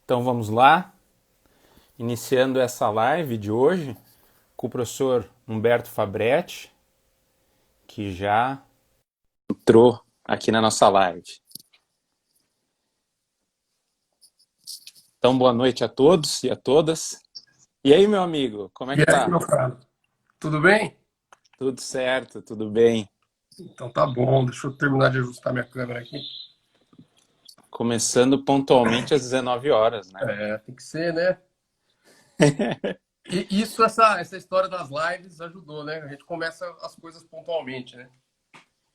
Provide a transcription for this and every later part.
Então vamos lá, iniciando essa live de hoje com o professor Humberto Fabretti, que já entrou aqui na nossa live. Então boa noite a todos e a todas. E aí, meu amigo, como é E que aí, tá? meu caro? Tudo bem? Tudo certo, tudo bem. Então tá bom, deixa eu terminar de ajustar minha câmera aqui. Começando pontualmente às 19 horas, né? É, tem que ser, né? E essa história das lives ajudou, né? A gente começa as coisas pontualmente, né?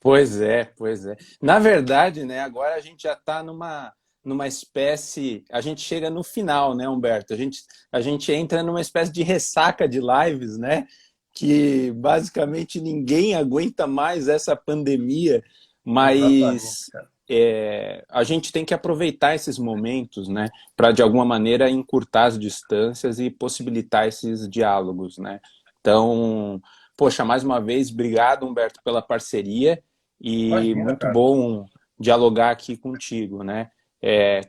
Pois é, pois é. Na verdade, né, agora a gente já está numa espécie. A gente chega no final, né, Humberto? A gente entra numa espécie de ressaca de lives, né? Que basicamente ninguém aguenta mais essa pandemia, Exatamente, mas cara. a gente tem que aproveitar esses momentos, né, para de alguma maneira encurtar as distâncias e possibilitar esses diálogos, né? Então, poxa, mais uma vez, obrigado, Humberto, pela parceria e Imagina, muito cara. bom dialogar aqui contigo, né?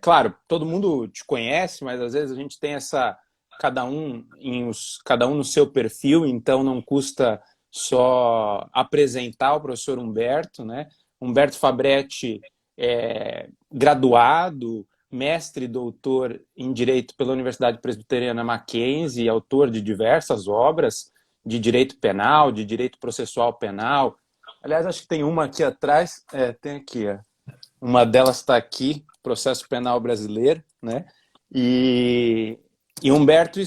Claro, todo mundo te conhece, mas às vezes a gente tem essa cada um no seu perfil, então não custa só apresentar o professor Humberto, né? Humberto Fabretti é graduado, mestre e doutor em Direito pela Universidade Presbiteriana Mackenzie, autor de diversas obras de direito penal, de direito processual penal. Aliás, acho que tem uma aqui atrás, tem aqui, ó. Uma delas está aqui, Processo Penal Brasileiro, né? E, e Humberto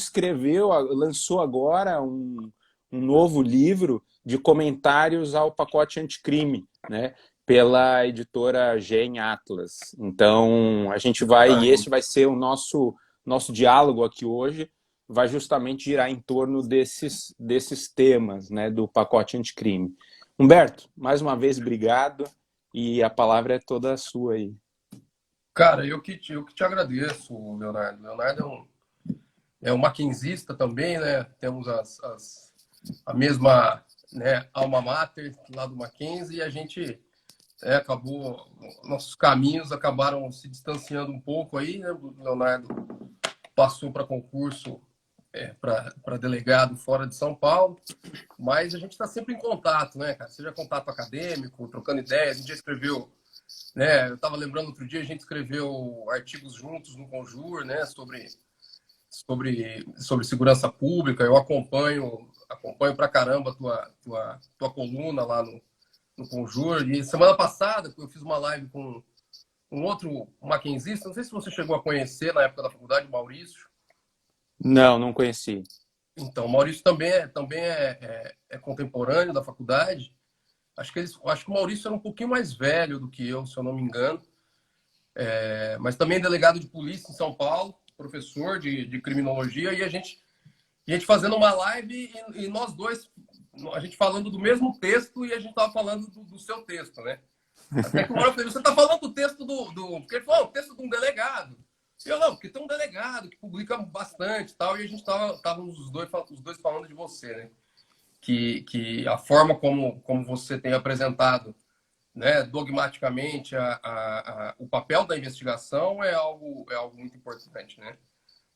lançou agora um novo livro de comentários ao pacote anticrime, né? Pela editora Gen Atlas. Então, a gente vai, e Caramba. esse vai ser o nosso diálogo aqui hoje, vai justamente girar em torno desses temas, né, do pacote anticrime. Humberto, mais uma vez, obrigado. E a palavra é toda sua aí. Cara, eu que te agradeço, Leonardo. Leonardo é um maquinzista também, né? Temos a mesma, né, alma mater lá do Mackenzie e a gente acabou, nossos caminhos acabaram se distanciando um pouco aí, né? O Leonardo passou para concurso para delegado fora de São Paulo, mas a gente está sempre em contato, né, cara? Seja contato acadêmico, trocando ideias. A gente já escreveu, né? Eu estava lembrando outro dia, a gente escreveu artigos juntos no Conjur, né, sobre segurança pública. Eu acompanho pra caramba a tua coluna lá no Conjur. E semana passada eu fiz uma live com um outro maquinzista, não sei se você chegou a conhecer na época da faculdade, o Maurício. Não, não conheci. Então, o Maurício também é contemporâneo da faculdade. Acho que o Maurício era um pouquinho mais velho do que eu, se eu não me engano. Mas também é delegado de polícia em São Paulo, professor de criminologia, e a gente fazendo uma live e nós dois, a gente falando do mesmo texto e a gente estava falando do seu texto, né? Até que uma hora eu falei, você está falando do texto Porque ele falou, o texto de um delegado. E eu, não, porque tem um delegado que publica bastante e tal, e a gente tava os dois falando de você, né? Que a forma como você tem apresentado, né, dogmaticamente o papel da investigação é algo muito importante, né?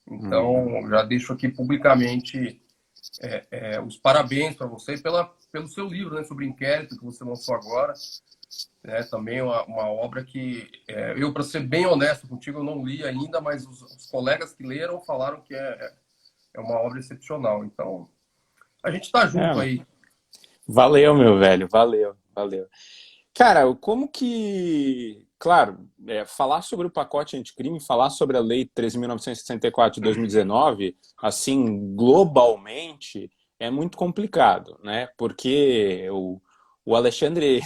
Uhum. Então, já deixo aqui publicamente os parabéns para você pelo seu livro, né, sobre inquérito que você lançou agora. Também uma obra que eu, para ser bem honesto contigo, eu não li ainda, mas os colegas que leram falaram que é uma obra excepcional. Então, a gente está junto É, aí. valeu, meu velho, valeu, valeu. Cara, como que. Claro, falar sobre o pacote anticrime, falar sobre a Lei 13.964 de 2019, assim, globalmente, é muito complicado, né? Porque o Alexandre,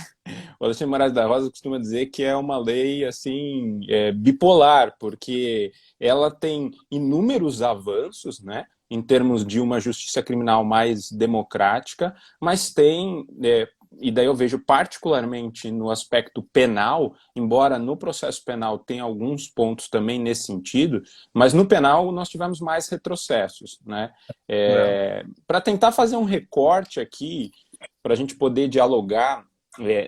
o Alexandre Moraes da Rosa costuma dizer que é uma lei, assim, bipolar, porque ela tem inúmeros avanços, né? Em termos de uma justiça criminal mais democrática, mas tem e daí eu vejo particularmente no aspecto penal, embora no processo penal tenha alguns pontos também nesse sentido, mas no penal nós tivemos mais retrocessos, né? Né? Para tentar fazer um recorte aqui, para a gente poder dialogar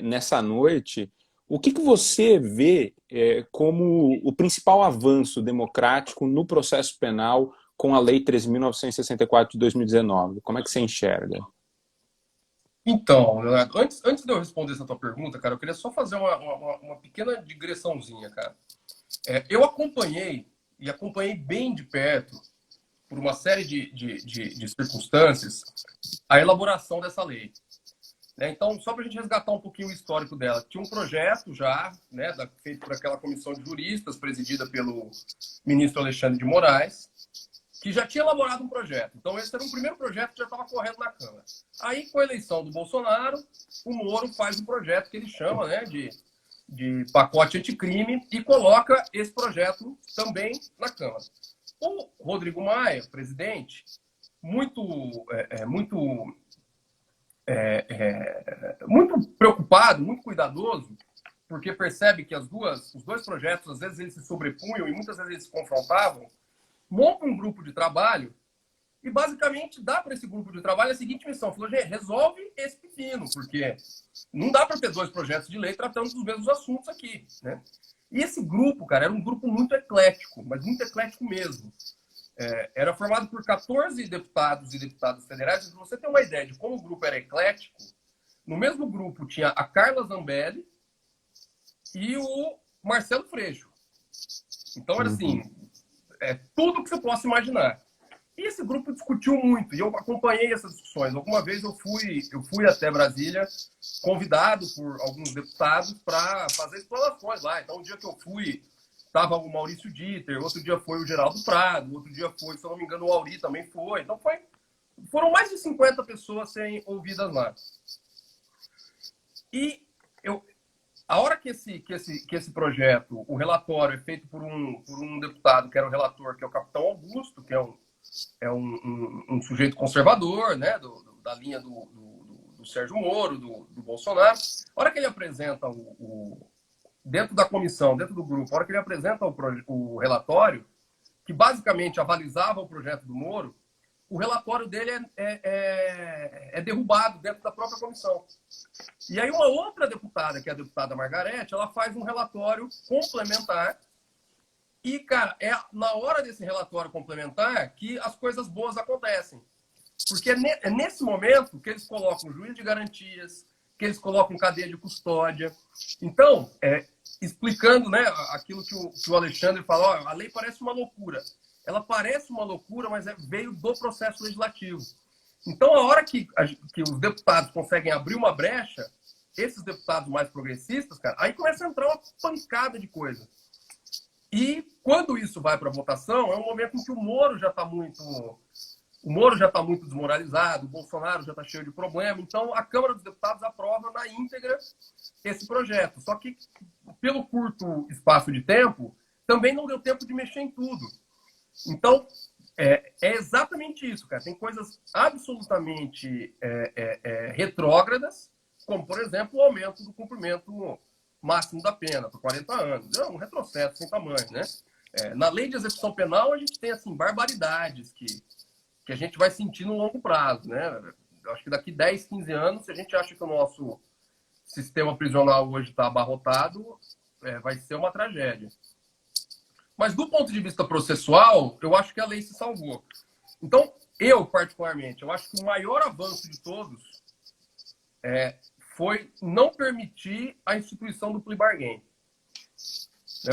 nessa noite, o que você vê como o principal avanço democrático no processo penal com a Lei 13.964 de 2019? Como é que você enxerga? Então, Leonardo, antes de eu responder essa tua pergunta, cara, eu queria só fazer uma pequena digressãozinha, cara. Eu acompanhei, e acompanhei bem de perto, por uma série de circunstâncias, a elaboração dessa lei. Então, só para a gente resgatar um pouquinho o histórico dela, tinha um projeto já, né, feito por aquela comissão de juristas, presidida pelo ministro Alexandre de Moraes, que já tinha elaborado um projeto. Então, esse era um primeiro projeto que já estava correndo na Câmara. Aí, com a eleição do Bolsonaro, o Moro faz um projeto que ele chama, né, de pacote anticrime e coloca esse projeto também na Câmara. O Rodrigo Maia, presidente, muito preocupado, muito cuidadoso, porque percebe que os dois projetos, às vezes, eles se sobrepunham e muitas vezes eles se confrontavam, monta um grupo de trabalho e, basicamente, dá para esse grupo de trabalho a seguinte missão. Falou, gente, resolve esse pepino, porque não dá para ter dois projetos de lei tratando dos mesmos assuntos aqui, né? E esse grupo, cara, era um grupo muito eclético, mas muito eclético mesmo. Era formado por 14 deputados e deputadas federais. Para você ter uma ideia de como o grupo era eclético, no mesmo grupo tinha a Carla Zambelli e o Marcelo Freixo. Então, era assim, tudo que você possa imaginar. E esse grupo discutiu muito, e eu acompanhei essas discussões. Alguma vez eu fui até Brasília, convidado por alguns deputados para fazer explanações lá. Então, um dia que eu fui, estava o Maurício Dieter, outro dia foi o Geraldo Prado, outro dia foi, se eu não me engano, o Auri também foi. Então, foram mais de 50 pessoas serem ouvidas lá. E a hora que esse projeto, o relatório é feito por um deputado, que era o relator, que é o Capitão Augusto, que é um sujeito conservador, né, da linha do Sérgio Moro, do Bolsonaro. A hora que ele apresenta dentro da comissão, dentro do grupo, a hora que ele apresenta o relatório, que basicamente avalizava o projeto do Moro, o relatório dele é derrubado dentro da própria comissão. E aí uma outra deputada, que é a deputada Margarete, ela faz um relatório complementar. E, cara, é na hora desse relatório complementar que as coisas boas acontecem. Porque é nesse momento que eles colocam juiz de garantias, que eles colocam cadeia de custódia. Então, explicando, né, aquilo que o Alexandre falou, a lei parece uma loucura. Ela parece uma loucura, mas veio do processo legislativo. Então, a hora que os deputados conseguem abrir uma brecha, esses deputados mais progressistas, cara, aí começa a entrar uma pancada de coisa. E quando isso vai para a votação, é um momento em que o Moro já está muito desmoralizado, o Bolsonaro já está cheio de problema. Então, a Câmara dos Deputados aprova na íntegra esse projeto. Só que, pelo curto espaço de tempo, também não deu tempo de mexer em tudo. Então, é exatamente isso, cara. Tem coisas absolutamente retrógradas, como, por exemplo, o aumento do cumprimento máximo da pena, por 40 anos. É um retrocesso sem tamanho, né? Na lei de execução penal, a gente tem, assim, barbaridades que a gente vai sentir no longo prazo, né? Eu acho que daqui 10, 15 anos, se a gente acha que o nosso sistema prisional hoje está abarrotado, vai ser uma tragédia. Mas, do ponto de vista processual, eu acho que a lei se salvou. Então, eu, particularmente, eu acho que o maior avanço de todos foi não permitir a instituição do plea bargain.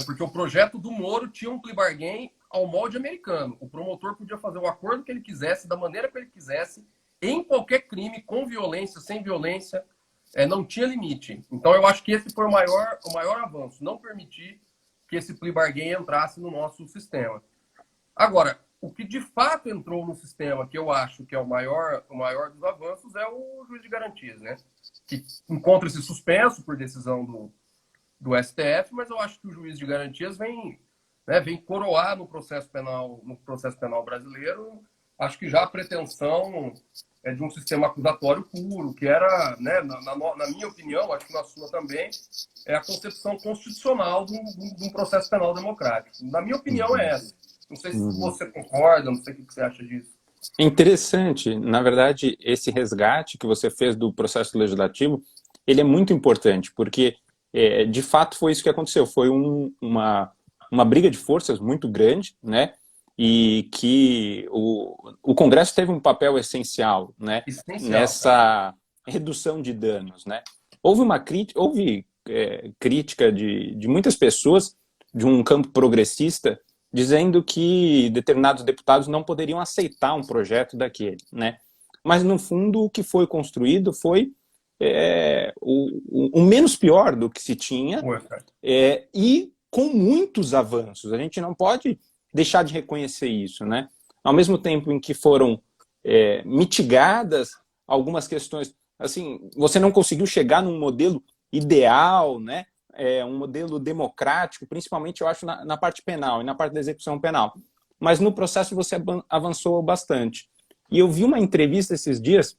Porque o projeto do Moro tinha um plea bargain ao molde americano. O promotor podia fazer o acordo que ele quisesse, da maneira que ele quisesse, em qualquer crime, com violência, sem violência, não tinha limite. Então, eu acho que esse foi o maior avanço, não permitir que esse plea bargain entrasse no nosso sistema. Agora, o que de fato entrou no sistema, que eu acho que é o maior dos avanços, é o juiz de garantias, né? Que encontra-se suspenso por decisão do STF, mas eu acho que o juiz de garantias vem coroar no processo penal brasileiro. Acho que já a pretensão é de um sistema acusatório puro, que era, né, na minha opinião, acho que na sua também, é a concepção constitucional de um processo penal democrático. Na minha opinião, é essa. Não sei se você concorda, não sei o que você acha disso. Interessante. Na verdade, esse resgate que você fez do processo legislativo, ele é muito importante, porque de fato foi isso que aconteceu. Foi uma briga de forças muito grande, né? E que o Congresso teve um papel essencial, né? Essencial, cara. Nessa redução de danos, né? Houve crítica de muitas pessoas de um campo progressista dizendo que determinados deputados não poderiam aceitar um projeto daquele, né? Mas, no fundo, o que foi construído foi o menos pior do que se tinha Ué, cara. e com muitos avanços. A gente não pode deixar de reconhecer isso, né? Ao mesmo tempo em que foram mitigadas algumas questões, assim, você não conseguiu chegar num modelo ideal, né? Um modelo democrático, principalmente, eu acho, na parte penal e na parte da execução penal. Mas no processo você avançou bastante. E eu vi uma entrevista esses dias,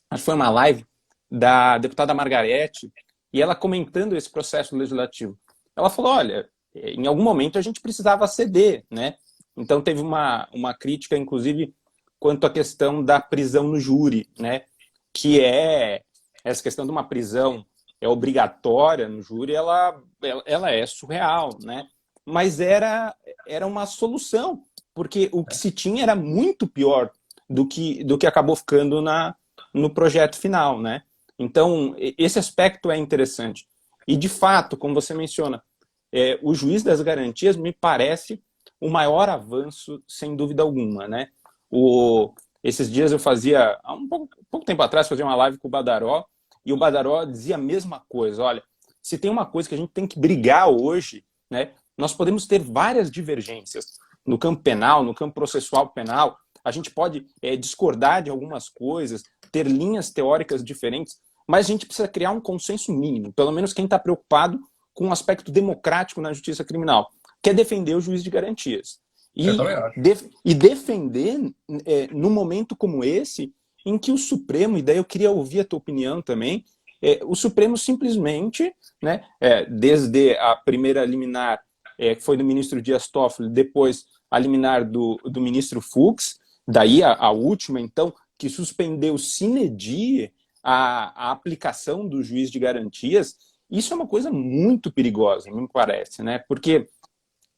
acho que foi uma live, da deputada Margarete, e ela comentando esse processo legislativo. Ela falou, olha, em algum momento a gente precisava ceder, né? Então teve uma crítica, inclusive, quanto à questão da prisão no júri, né? Que essa questão de uma prisão obrigatória no júri, ela é surreal, né? Mas era uma solução, porque o que se tinha era muito pior do que acabou ficando no projeto final, né? Então, esse aspecto é interessante. E, de fato, como você menciona, o juiz das garantias me parece o maior avanço, sem dúvida alguma, né? Esses dias eu fazia, há pouco tempo atrás, fazia uma live com o Badaró, e o Badaró dizia a mesma coisa. Olha, se tem uma coisa que a gente tem que brigar hoje, né? Nós podemos ter várias divergências no campo penal, no campo processual penal, a gente pode discordar de algumas coisas, ter linhas teóricas diferentes, mas a gente precisa criar um consenso mínimo, pelo menos quem está preocupado com o aspecto democrático na justiça criminal, que é defender o juiz de garantias. Eu E, também acho. defender num momento como esse, em que o Supremo, e daí eu queria ouvir a tua opinião também, o Supremo simplesmente, né, desde a primeira liminar, que foi do ministro Dias Toffoli, depois a liminar do ministro Fux, daí a última, então, que suspendeu sine die a aplicação do juiz de garantias, isso é uma coisa muito perigosa, me parece, né? Porque,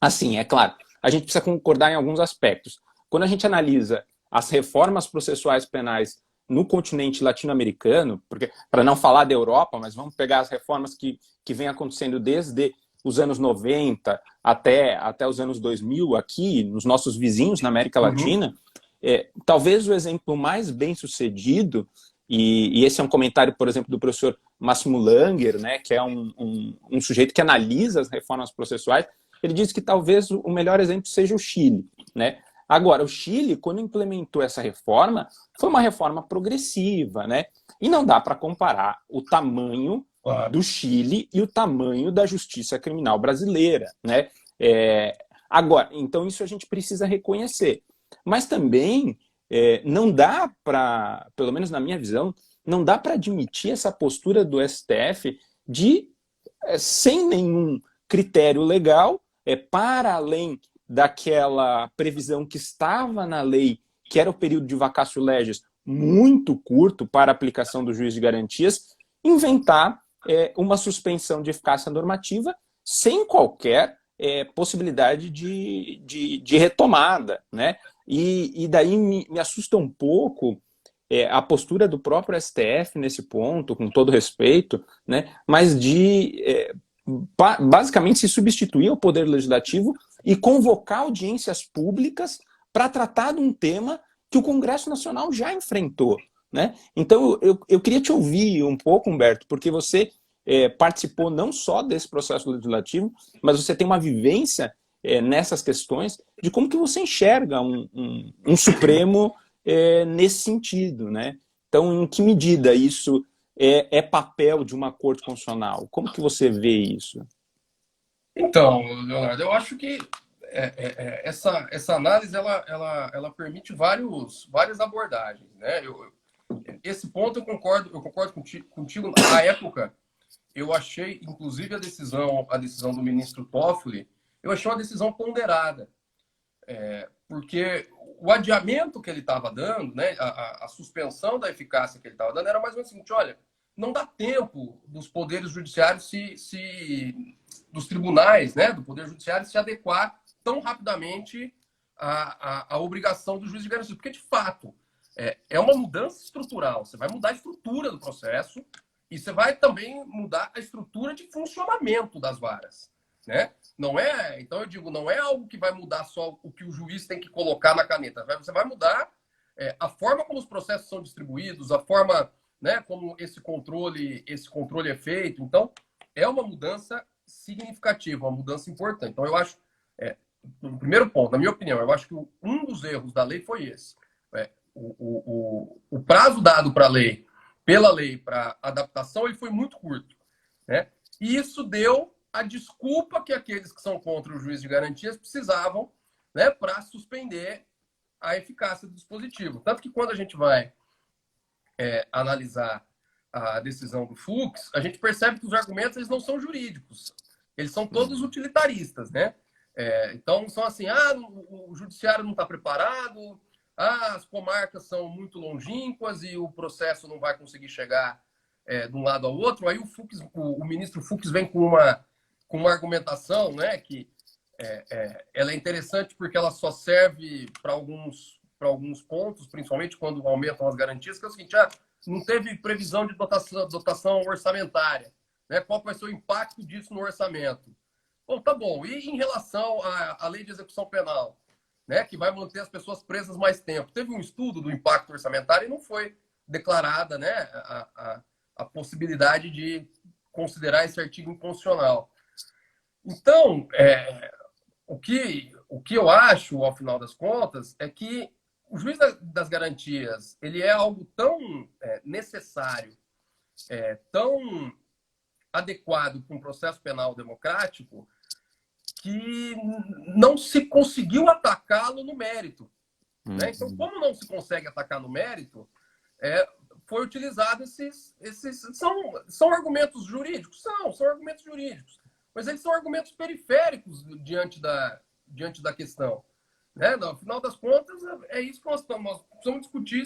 assim, é claro, a gente precisa concordar em alguns aspectos. Quando a gente analisa as reformas processuais penais no continente latino-americano, porque para não falar da Europa, mas vamos pegar as reformas que vem acontecendo desde os anos 90 até os anos 2000 aqui, nos nossos vizinhos na América Uhum. Latina, talvez o exemplo mais bem sucedido, e esse é um comentário, por exemplo, do professor Máximo Langer, né, que é um sujeito que analisa as reformas processuais, ele diz que talvez o melhor exemplo seja o Chile, né? Agora, o Chile, quando implementou essa reforma, foi uma reforma progressiva, né? E não dá para comparar o tamanho Claro. do Chile e o tamanho da justiça criminal brasileira, né? Agora, então isso a gente precisa reconhecer. Mas também não dá para, pelo menos na minha visão, não dá para admitir essa postura do STF de, sem nenhum critério legal, para além daquela previsão que estava na lei, que era o período de vacatio legis muito curto para a aplicação do juiz de garantias, inventar uma suspensão de eficácia normativa sem qualquer possibilidade de retomada, né? E daí me assusta um pouco a postura do próprio STF nesse ponto, com todo respeito, né? Mas basicamente se substituir ao Poder Legislativo e convocar audiências públicas para tratar de um tema que o Congresso Nacional já enfrentou, né? Então eu queria te ouvir um pouco, Humberto, porque você participou não só desse processo legislativo, mas você tem uma vivência nessas questões de como que você enxerga um Supremo nesse sentido, né? Então, em que medida isso é papel de uma Corte Constitucional? Como que você vê isso? Então, Leonardo, eu acho que essa análise ela permite várias abordagens, né? Esse ponto eu concordo contigo. Na época, eu achei, inclusive, a decisão do ministro Toffoli, eu achei uma decisão ponderada, porque o adiamento que ele estava dando, né, a suspensão da eficácia que ele estava dando, era mais ou menos o seguinte: olha, não dá tempo dos poderes judiciários dos tribunais, né, do Poder Judiciário se adequar tão rapidamente à obrigação do juiz de garantia. Porque, de fato, é uma mudança estrutural. Você vai mudar a estrutura do processo e você vai também mudar a estrutura de funcionamento das varas, né? Não é, então eu digo, não é algo que vai mudar só o que o juiz tem que colocar na caneta. Você vai mudar a forma como os processos são distribuídos, a forma, né, como esse controle é feito. Então, é uma mudança significativa, uma mudança importante. Então, eu acho, no primeiro ponto, na minha opinião, eu acho que um dos erros da lei foi esse. O prazo dado para a lei, pela lei, para adaptação, ele foi muito curto, né? E isso deu a desculpa que aqueles que são contra o juiz de garantias precisavam, né, para suspender a eficácia do dispositivo. Tanto que quando a gente vai analisar a decisão do Fux, a gente percebe que os argumentos eles não são jurídicos, eles são todos utilitaristas, né? Então, são assim, o judiciário não está preparado, as comarcas são muito longínquas e o processo não vai conseguir chegar de um lado ao outro. Aí o ministro Fux vem com uma argumentação, né, que ela é interessante porque ela só serve para alguns pontos, principalmente quando aumentam as garantias, que é o seguinte, não teve previsão de dotação orçamentária, né? Qual vai ser o impacto disso no orçamento? Bom, tá bom. E em relação à lei de execução penal, né, que vai manter as pessoas presas mais tempo? Teve um estudo do impacto orçamentário e não foi declarada, né, a possibilidade de considerar esse artigo inconstitucional. Então, o que eu acho, ao final das contas, é que o juiz das garantias ele é algo tão necessário, tão adequado para um processo penal democrático, que não se conseguiu atacá-lo no mérito. Né? Então, como não se consegue atacar no mérito, foi utilizado são argumentos jurídicos? São argumentos jurídicos. Mas eles são argumentos periféricos diante da questão. Né? No final das contas, é isso que nós precisamos discutir.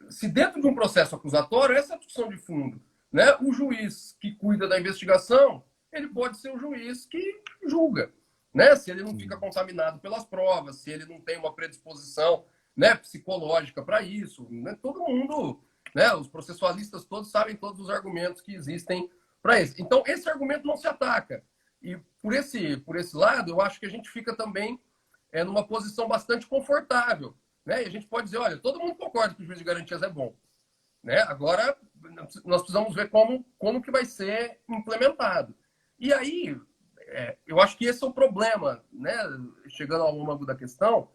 Se dentro de um processo acusatório, essa é a discussão de fundo. Né? O juiz que cuida da investigação, ele pode ser o juiz que julga. Né? Se ele não fica contaminado pelas provas, se ele não tem uma predisposição, né, psicológica para isso. Né? Todo mundo, né, os processualistas todos sabem todos os argumentos que existem para isso. Então, esse argumento não se ataca. E por esse lado, eu acho que a gente fica também numa posição bastante confortável. Né? E a gente pode dizer, olha, todo mundo concorda que o juiz de garantias é bom. Né? Agora, nós precisamos ver como que vai ser implementado. E aí, eu acho que esse é o problema, né? Chegando ao âmago da questão,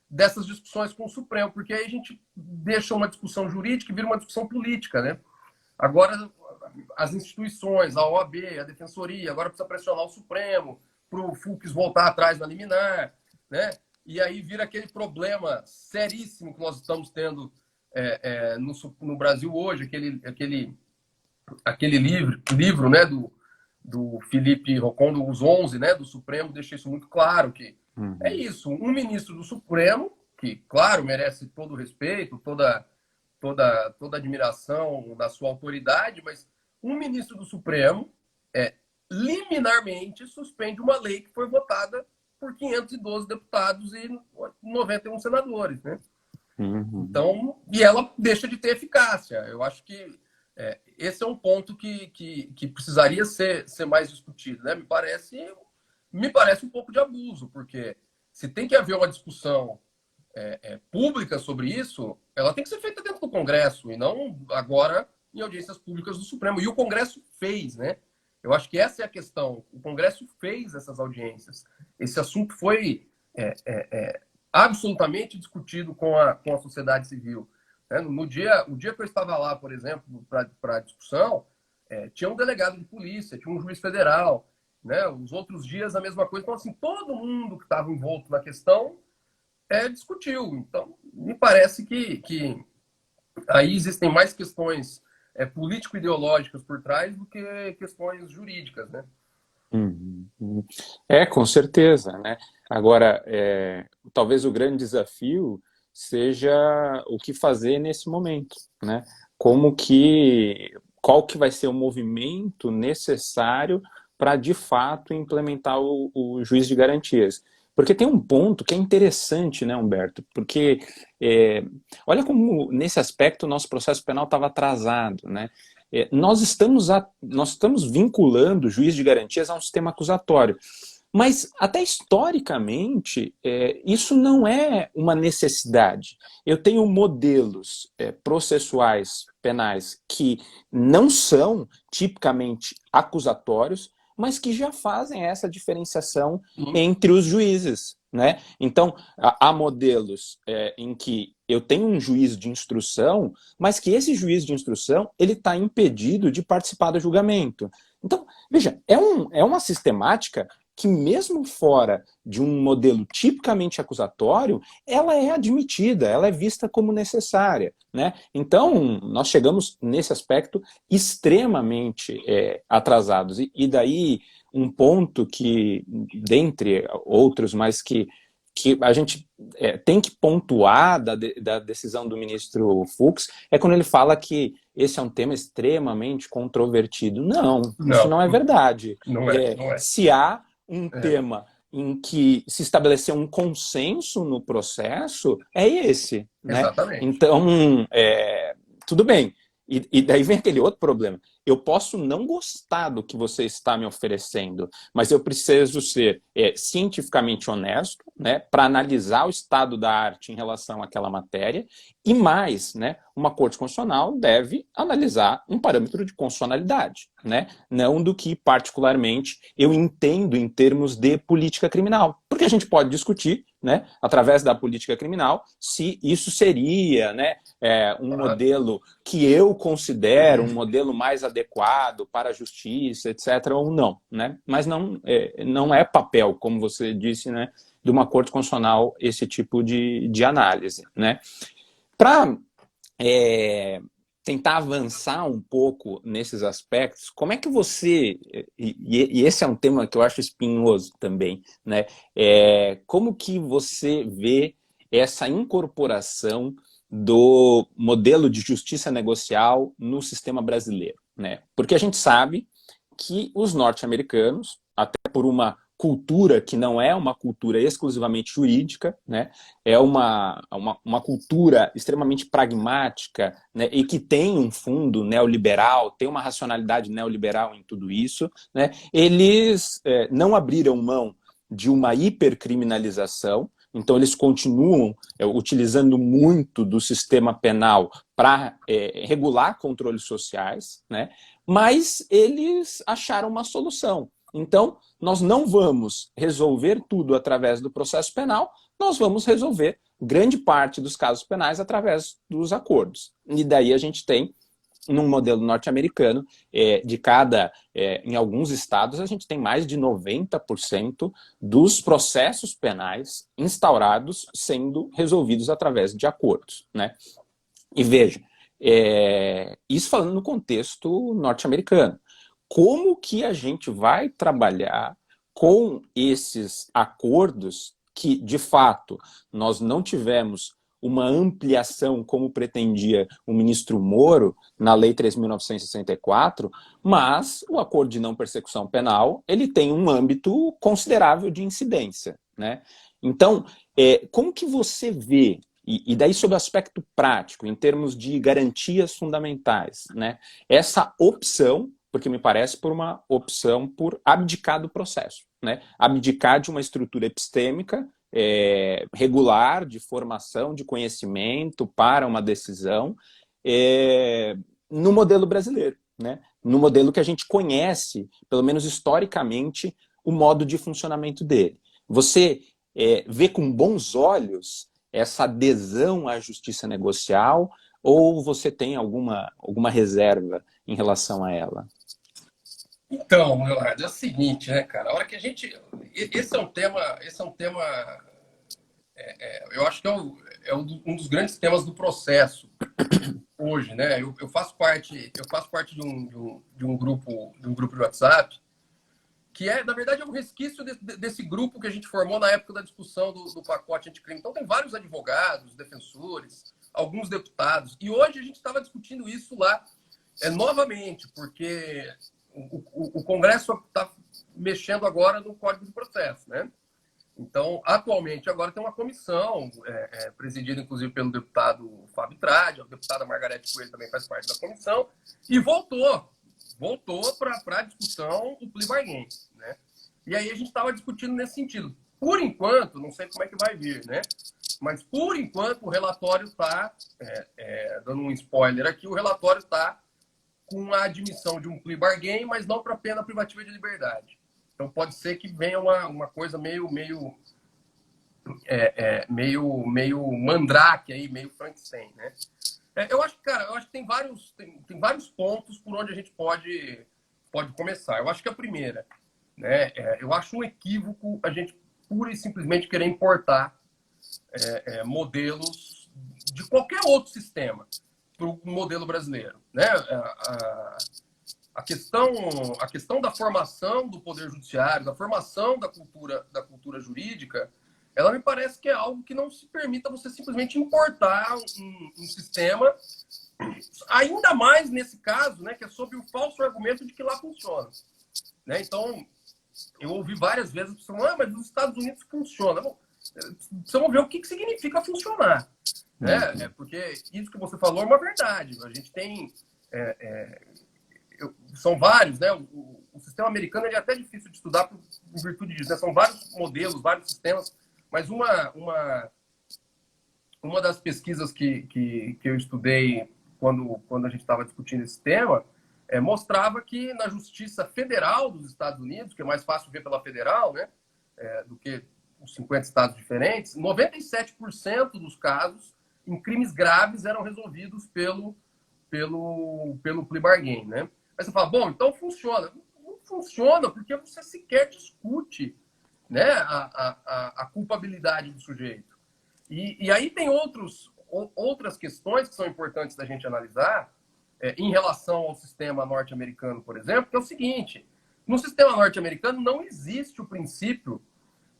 dessas discussões com o Supremo, porque aí a gente deixa uma discussão jurídica e vira uma discussão política. Né? Agora, as instituições, a OAB, a Defensoria, agora precisa pressionar o Supremo para o Fux voltar atrás na liminar. Né? E aí vira aquele problema seríssimo que nós estamos tendo no Brasil hoje, aquele livro, né, do Felipe Rocon, dos 11, né, do Supremo, deixa isso muito claro, que é isso, um ministro do Supremo, que, claro, merece todo o respeito, toda admiração da sua autoridade, mas um ministro do Supremo liminarmente suspende uma lei que foi votada por 512 deputados e 91 senadores, né? Então, e ela deixa de ter eficácia. Eu acho que esse é um ponto que precisaria ser mais discutido, né? Me parece um pouco de abuso, porque se tem que haver uma discussão pública sobre isso, ela tem que ser feita dentro do Congresso e não agora em audiências públicas do Supremo. E o Congresso fez, né? Eu acho que essa é a questão. O Congresso fez essas audiências. Esse assunto foi absolutamente discutido com a sociedade civil. O dia que eu estava lá, por exemplo, para a discussão, tinha um delegado de polícia, tinha um juiz federal, né? Os outros dias a mesma coisa. Então, assim, todo mundo que estava envolto na questão discutiu. Então, me parece que aí existem mais questões político-ideológicas por trás do que questões jurídicas, né? Com certeza, né? Agora, talvez o grande desafio seja o que fazer nesse momento, né? qual que vai ser o movimento necessário para, de fato, implementar o juiz de garantias. Porque tem um ponto que é interessante, né, Humberto? Porque olha como, nesse aspecto, o nosso processo penal estava atrasado, né? Nós estamos vinculando o juiz de garantias a um sistema acusatório. Mas, até historicamente, isso não é uma necessidade. Eu tenho modelos processuais penais que não são tipicamente acusatórios, mas que já fazem essa diferenciação entre os juízes, né? Então, há modelos em que eu tenho um juiz de instrução, mas que esse juiz de instrução ele está impedido de participar do julgamento. Então, veja, é uma sistemática que mesmo fora de um modelo tipicamente acusatório, ela é admitida, ela é vista como necessária, né? Então, nós chegamos nesse aspecto extremamente atrasados. E daí um ponto que, dentre outros, mas que a gente tem que pontuar da decisão do ministro Fux, é quando ele fala que esse é um tema extremamente controvertido. Não, isso não é verdade. Não é. Se há um tema em que se estabeleceu um consenso no processo, é esse, né? Exatamente. Então, tudo bem. E daí vem aquele outro problema. Eu posso não gostar do que você está me oferecendo, mas eu preciso ser cientificamente honesto, né, para analisar o estado da arte em relação àquela matéria, e mais, né, uma Corte Constitucional deve analisar um parâmetro de constitucionalidade, né, não do que particularmente eu entendo em termos de política criminal. Porque a gente pode discutir, né, através da política criminal, se isso seria, né, um modelo que eu considero um modelo mais adequado para a justiça, etc., ou não, né? Mas não é papel, como você disse, né, de uma Corte Constitucional esse tipo de análise, né? Para tentar avançar um pouco nesses aspectos, como é que você, e esse é um tema que eu acho espinhoso também, né? Como que você vê essa incorporação do modelo de justiça negocial no sistema brasileiro, né? Porque a gente sabe que os norte-americanos, até por uma cultura que não é uma cultura exclusivamente jurídica, né? É uma cultura extremamente pragmática, né? E que tem um fundo neoliberal, tem uma racionalidade neoliberal em tudo isso, né? Eles não abriram mão de uma hipercriminalização, então eles continuam utilizando muito do sistema penal para regular controles sociais, né? Mas eles acharam uma solução. Então, nós não vamos resolver tudo através do processo penal, nós vamos resolver grande parte dos casos penais através dos acordos. E daí a gente tem, num modelo norte-americano, em alguns estados, a gente tem mais de 90% dos processos penais instaurados sendo resolvidos através de acordos, né? E veja, isso falando no contexto norte-americano. Como que a gente vai trabalhar com esses acordos que, de fato, nós não tivemos uma ampliação como pretendia o ministro Moro na Lei 3.964, mas o acordo de não persecução penal ele tem um âmbito considerável de incidência, né? Então, como que você vê, e daí sobre o aspecto prático, em termos de garantias fundamentais, né, essa opção, porque me parece por uma opção por abdicar do processo, né? Abdicar de uma estrutura epistêmica regular, de formação, de conhecimento para uma decisão no modelo brasileiro, né? No modelo que a gente conhece, pelo menos historicamente, o modo de funcionamento dele. Você vê com bons olhos essa adesão à justiça negocial ou você tem alguma reserva em relação a ela? Então, Leonardo, é o seguinte, né, cara? A hora que a gente. Esse é um tema. Eu acho que um dos grandes temas do processo hoje, né? Eu faço parte de um grupo de WhatsApp que na verdade, um resquício desse grupo que a gente formou na época da discussão do pacote anticrime. Então, tem vários advogados, defensores, alguns deputados. E hoje a gente estava discutindo isso lá novamente, porque o Congresso está mexendo agora no Código de Processo, né? Então, atualmente, agora tem uma comissão, presidida inclusive pelo deputado Fábio Tradi, a deputada Margarete Coelho também faz parte da comissão, e voltou para a discussão o plea bargain, né? E aí a gente estava discutindo nesse sentido. Por enquanto, não sei como é que vai vir, né? Mas, por enquanto, o relatório está, dando um spoiler aqui, o relatório está com a admissão de um plea bargain, mas não para pena privativa de liberdade. Então, pode ser que venha uma coisa meio Mandrake aí, meio Frankenstein, né? Eu acho que tem vários pontos por onde a gente pode começar. Eu acho que a primeira, né? Eu acho um equívoco a gente pura e simplesmente querer importar modelos de qualquer outro sistema para o modelo brasileiro, né? A questão da formação do poder judiciário, da formação da cultura jurídica, ela me parece que é algo que não se permita você simplesmente importar um sistema, ainda mais nesse caso, né, que é sob o falso argumento de que lá funciona, né? Então, eu ouvi várias vezes a pessoa, mas nos Estados Unidos funciona. Bom, precisamos ver o que significa funcionar, né? Porque isso que você falou é uma verdade. A gente tem são vários, né? O sistema americano é até difícil de estudar por virtude disso, né? São vários modelos, vários sistemas, mas uma das pesquisas que eu estudei quando a gente estava discutindo esse tema mostrava que na Justiça Federal dos Estados Unidos, que é mais fácil ver pela federal, né? Do que os 50 estados diferentes, 97% dos casos em crimes graves eram resolvidos pelo plea bargain, né? Aí você fala, bom, então funciona. Não funciona porque você sequer discute, né, a culpabilidade do sujeito. E aí tem outras questões que são importantes da gente analisar em relação ao sistema norte-americano, por exemplo, que é o seguinte: no sistema norte-americano não existe o princípio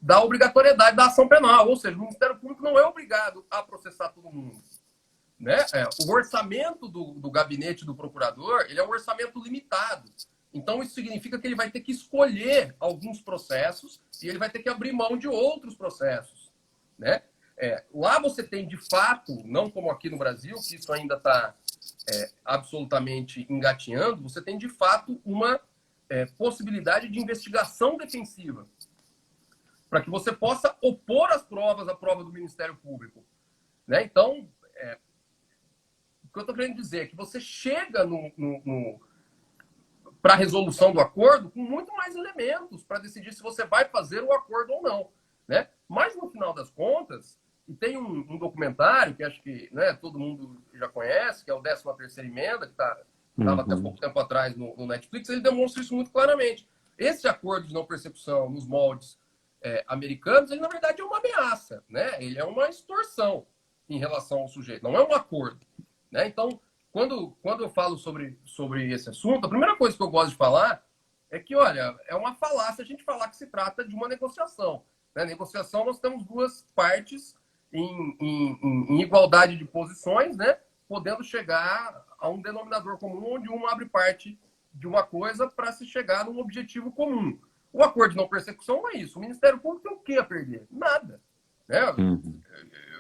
da obrigatoriedade da ação penal, ou seja, o Ministério Público não é obrigado a processar todo mundo, né? O orçamento do gabinete do procurador, ele é um orçamento limitado. Então, isso significa que ele vai ter que escolher alguns processos e ele vai ter que abrir mão de outros processos, né? Lá você tem, de fato, não como aqui no Brasil, que isso ainda está absolutamente engatinhando, você tem, de fato, uma possibilidade de investigação defensiva para que você possa opor as provas à prova do Ministério Público, né? Então, o que eu estou querendo dizer é que você chega para a resolução do acordo com muito mais elementos para decidir se você vai fazer o acordo ou não, né? Mas, no final das contas, e tem um documentário que acho que, né, todo mundo já conhece, que é o 13ª Emenda, que estava até pouco tempo atrás no Netflix, ele demonstra isso muito claramente. Esse acordo de não persecução nos moldes americanos, ele, na verdade, é uma ameaça, né? Ele é uma extorsão em relação ao sujeito, não é um acordo, né? Então, quando eu falo sobre esse assunto, a primeira coisa que eu gosto de falar é que, olha, é uma falácia a gente falar que se trata de uma negociação, né? Negociação, nós temos duas partes em igualdade de posições, né? Podendo chegar a um denominador comum onde um abre parte de uma coisa para se chegar num objetivo comum. O acordo de não persecução não é isso. O Ministério Público tem o que a perder? Nada, né?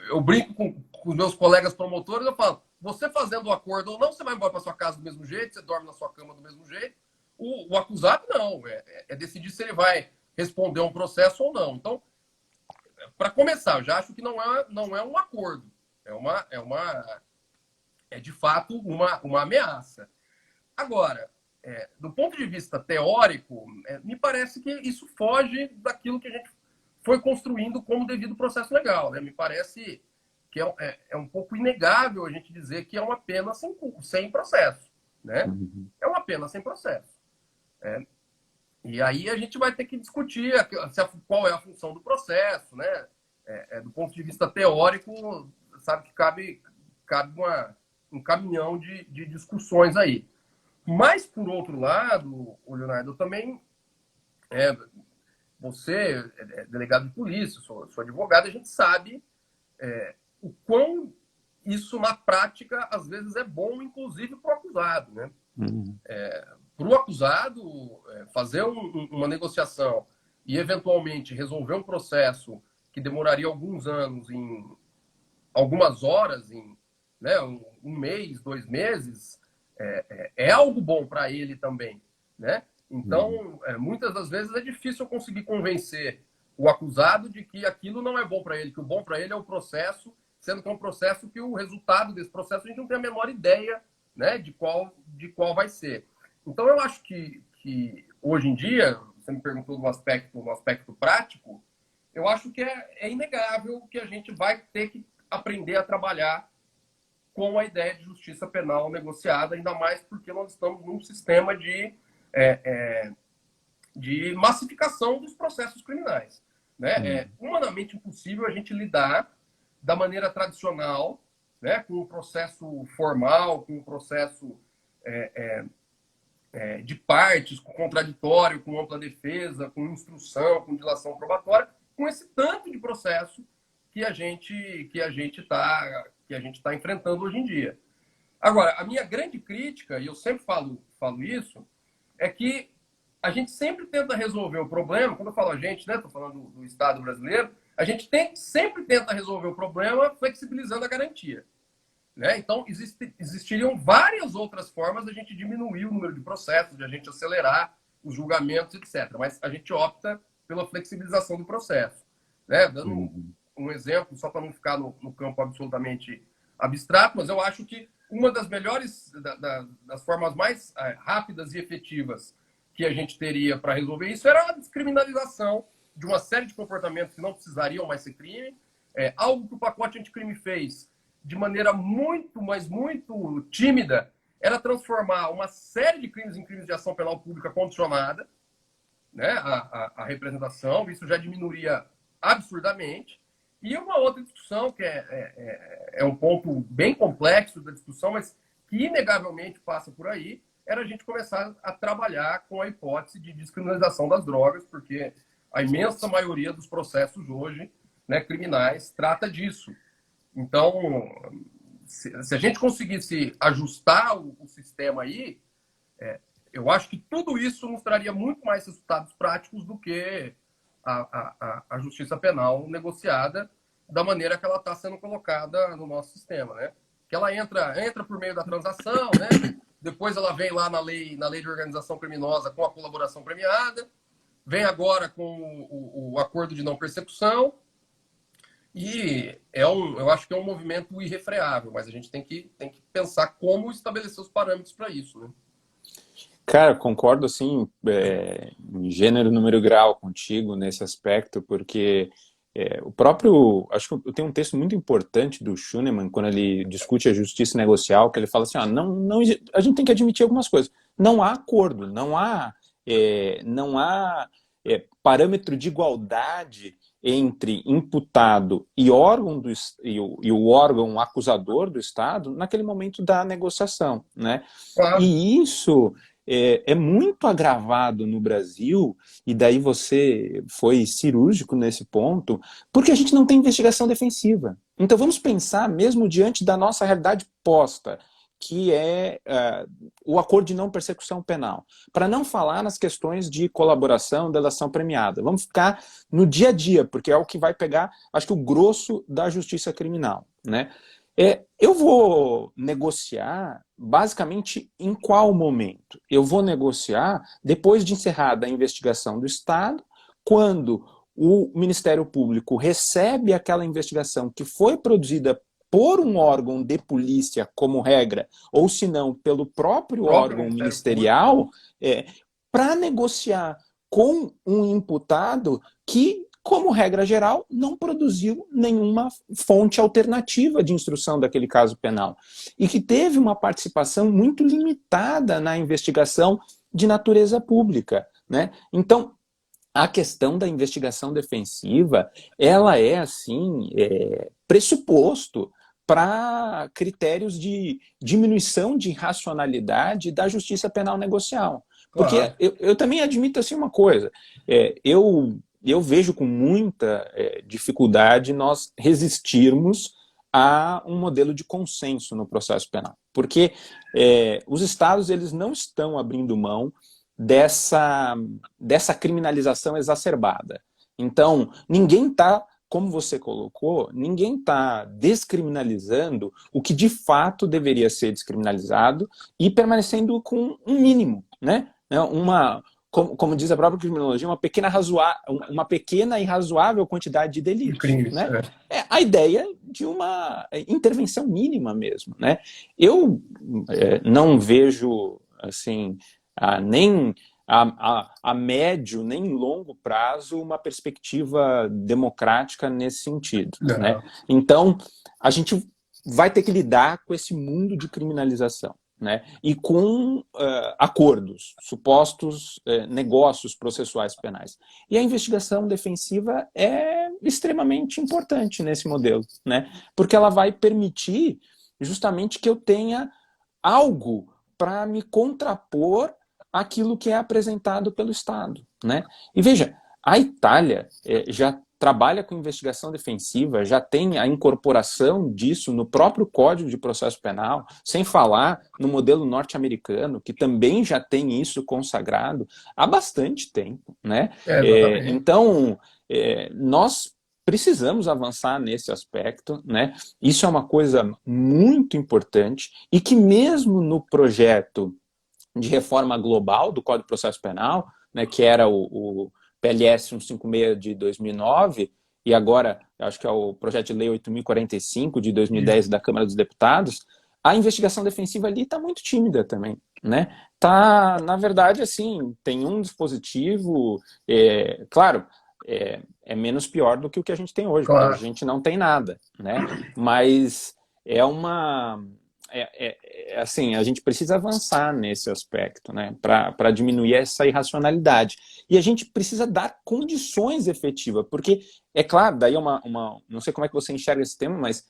Eu brinco com os meus colegas promotores, eu falo, você fazendo o acordo ou não, você vai embora para sua casa do mesmo jeito, você dorme na sua cama do mesmo jeito. O acusado não, é decidir se ele vai responder a um processo ou não. Então, para começar, eu já acho que não é um acordo, é de fato uma ameaça. Agora, do ponto de vista teórico, me parece que isso foge daquilo que a gente foi construindo como devido processo legal, né? Me parece que é um pouco inegável a gente dizer que é uma pena sem processo, né? É uma pena sem processo. E aí a gente vai ter que discutir qual é a função do processo, né? Do ponto de vista teórico, sabe que cabe um caminhão de discussões aí. Mas, por outro lado, Leonardo, eu também... você é delegado de polícia, sou advogado, a gente sabe o quão isso na prática às vezes é bom, inclusive para o acusado, né? Uhum. Para o acusado fazer uma negociação e eventualmente resolver um processo que demoraria alguns anos em algumas horas, em, né, um mês, 2 meses, é algo bom para ele também, né? Então, muitas das vezes é difícil conseguir convencer o acusado de que aquilo não é bom para ele, que o bom para ele é o processo, sendo que é um processo que o resultado desse processo a gente não tem a menor ideia, né, de qual vai ser. Então, eu acho que hoje em dia, você me perguntou no aspecto prático, eu acho que é inegável que a gente vai ter que aprender a trabalhar com a ideia de justiça penal negociada, ainda mais porque nós estamos num sistema de massificação dos processos criminais. Né? É humanamente impossível a gente lidar da maneira tradicional, né, com um processo formal, com um processo de partes, com contraditório, com ampla defesa, com instrução, com dilação probatória, com esse tanto de processo que a gente está enfrentando hoje em dia. Agora, a minha grande crítica, e eu sempre falo isso, é que a gente sempre tenta resolver o problema, quando eu falo a gente, né, estou falando do Estado brasileiro, a gente sempre tenta resolver o problema flexibilizando a garantia. Né? Então, existiriam várias outras formas de a gente diminuir o número de processos, de a gente acelerar os julgamentos, etc. Mas a gente opta pela flexibilização do processo. Né? Dando um exemplo, só para não ficar no campo absolutamente abstrato, mas eu acho que uma das melhores, das formas mais rápidas e efetivas que a gente teria para resolver isso era a descriminalização de uma série de comportamentos que não precisariam mais ser crime. Algo que o pacote anticrime fez de maneira muito, mas muito tímida, era transformar uma série de crimes em crimes de ação penal pública condicionada, né, a representação. Isso já diminuiria absurdamente. E uma outra discussão, que é um ponto bem complexo da discussão, mas que inegavelmente passa por aí, era a gente começar a trabalhar com a hipótese de descriminalização das drogas, porque a imensa maioria dos processos hoje, né, criminais, trata disso. Então, se a gente conseguisse ajustar o sistema aí, eu acho que tudo isso nos traria muito mais resultados práticos do que a justiça penal negociada da maneira que ela está sendo colocada no nosso sistema, né? Que ela entra por meio da transação, né? Depois ela vem lá na lei de organização criminosa com a colaboração premiada, vem agora com o acordo de não persecução, e eu acho que é um movimento irrefreável, mas a gente tem que pensar como estabelecer os parâmetros para isso, né? Cara, concordo assim, em gênero, número e grau contigo nesse aspecto, porque o próprio, acho que eu tenho um texto muito importante do Schunemann, quando ele discute a justiça negocial, que ele fala assim, não, a gente tem que admitir algumas coisas, não há acordo, não há parâmetro de igualdade entre imputado e órgão e o órgão acusador do Estado naquele momento da negociação, né? Claro. E isso é muito agravado no Brasil, e daí você foi cirúrgico nesse ponto, porque a gente não tem investigação defensiva. Então vamos pensar mesmo diante da nossa realidade posta, que é o acordo de não persecução penal. Para não falar nas questões de colaboração, delação premiada. Vamos ficar no dia a dia, porque é o que vai pegar, acho que o grosso da justiça criminal, né? Eu vou negociar basicamente em qual momento? Eu vou negociar depois de encerrada a investigação do Estado, quando o Ministério Público recebe aquela investigação que foi produzida por um órgão de polícia, como regra, ou se não, pelo próprio órgão ministerial, para negociar com um imputado que, como regra geral, não produziu nenhuma fonte alternativa de instrução daquele caso penal. E que teve uma participação muito limitada na investigação de natureza pública, né? Então, a questão da investigação defensiva, ela é, assim, pressuposto para critérios de diminuição de racionalidade da justiça penal negocial. Porque Claro. eu também admito assim uma coisa, eu vejo com muita dificuldade nós resistirmos a um modelo de consenso no processo penal. Porque os estados eles não estão abrindo mão dessa criminalização exacerbada. Então, ninguém está, como você colocou, ninguém está descriminalizando o que de fato deveria ser descriminalizado e permanecendo com um mínimo, né? Como diz a própria criminologia, uma pequena e razoável quantidade de delitos. Crimes, né? É a ideia de uma intervenção mínima mesmo. Né? Eu não vejo assim, nem a médio nem longo prazo uma perspectiva democrática nesse sentido. Né? Então, a gente vai ter que lidar com esse mundo de criminalização. Né? E com acordos, supostos negócios processuais penais. E a investigação defensiva é extremamente importante nesse modelo, né? Porque ela vai permitir justamente que eu tenha algo para me contrapor àquilo que é apresentado pelo Estado. Né? E veja, a Itália já trabalha com investigação defensiva, já tem a incorporação disso no próprio Código de Processo Penal, sem falar no modelo norte-americano, que também já tem isso consagrado há bastante tempo. Né? Então, nós precisamos avançar nesse aspecto. Né? Isso é uma coisa muito importante e que mesmo no projeto de reforma global do Código de Processo Penal, né, que era o PLS 156 de 2009, e agora, acho que é o projeto de lei 8.045 de 2010 da Câmara dos Deputados, a investigação defensiva ali está muito tímida também. Né? Tá, na verdade, assim, tem um dispositivo, claro, é menos pior do que o que a gente tem hoje, porque a gente não tem nada. Né? Mas é uma... assim, a gente precisa avançar nesse aspecto, né, para diminuir essa irracionalidade. E a gente precisa dar condições efetivas, porque, é claro, daí não sei como é que você enxerga esse tema, mas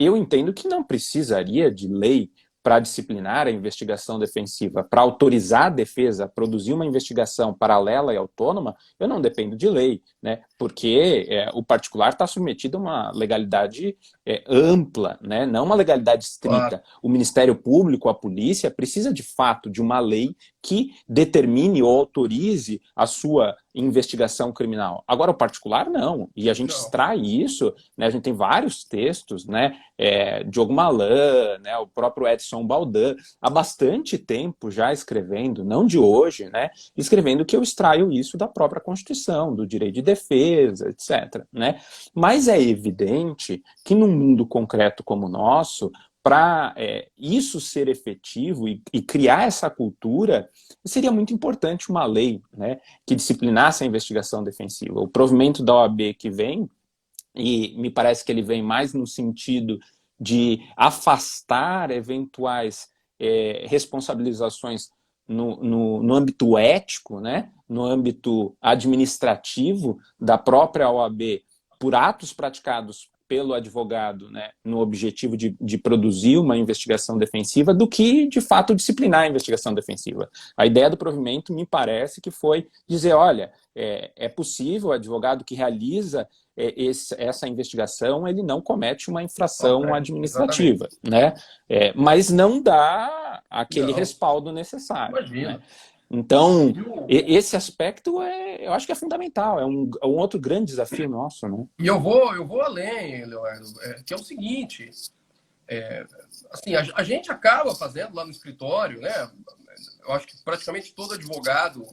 eu entendo que não precisaria de lei para disciplinar a investigação defensiva, para autorizar a defesa a produzir uma investigação paralela e autônoma, eu não dependo de lei, né? Porque o particular está submetido a uma legalidade ampla, né? Não uma legalidade estrita. O Ministério Público, a polícia, precisa de fato de uma lei que determine ou autorize a sua investigação criminal. Agora, o particular, não. E a gente extrai isso, né? A gente tem vários textos, né? Diogo Malan, né? O próprio Edson Baldan, há bastante tempo já escrevendo, não de hoje, né? Escrevendo que eu extraio isso da própria Constituição, do direito de defesa, etc. Né? Mas é evidente que num mundo concreto como o nosso, para isso ser efetivo e criar essa cultura, seria muito importante uma lei, né, que disciplinasse a investigação defensiva. O provimento da OAB que vem, e me parece que ele vem mais no sentido de afastar eventuais responsabilizações no âmbito ético, né, no âmbito administrativo da própria OAB por atos praticados pelo advogado, né, no objetivo de produzir uma investigação defensiva, do que, de fato, disciplinar a investigação defensiva. A ideia do provimento me parece que foi dizer, olha, é possível o advogado que realiza essa investigação, ele não comete uma infração administrativa, né? Mas não dá aquele respaldo necessário. Imagina. Né? Então, esse aspecto eu acho que é fundamental, é um outro grande desafio nosso. Né? E eu vou além, Leonardo, que é o seguinte, assim, a gente acaba fazendo lá no escritório, né? Eu acho que praticamente todo advogado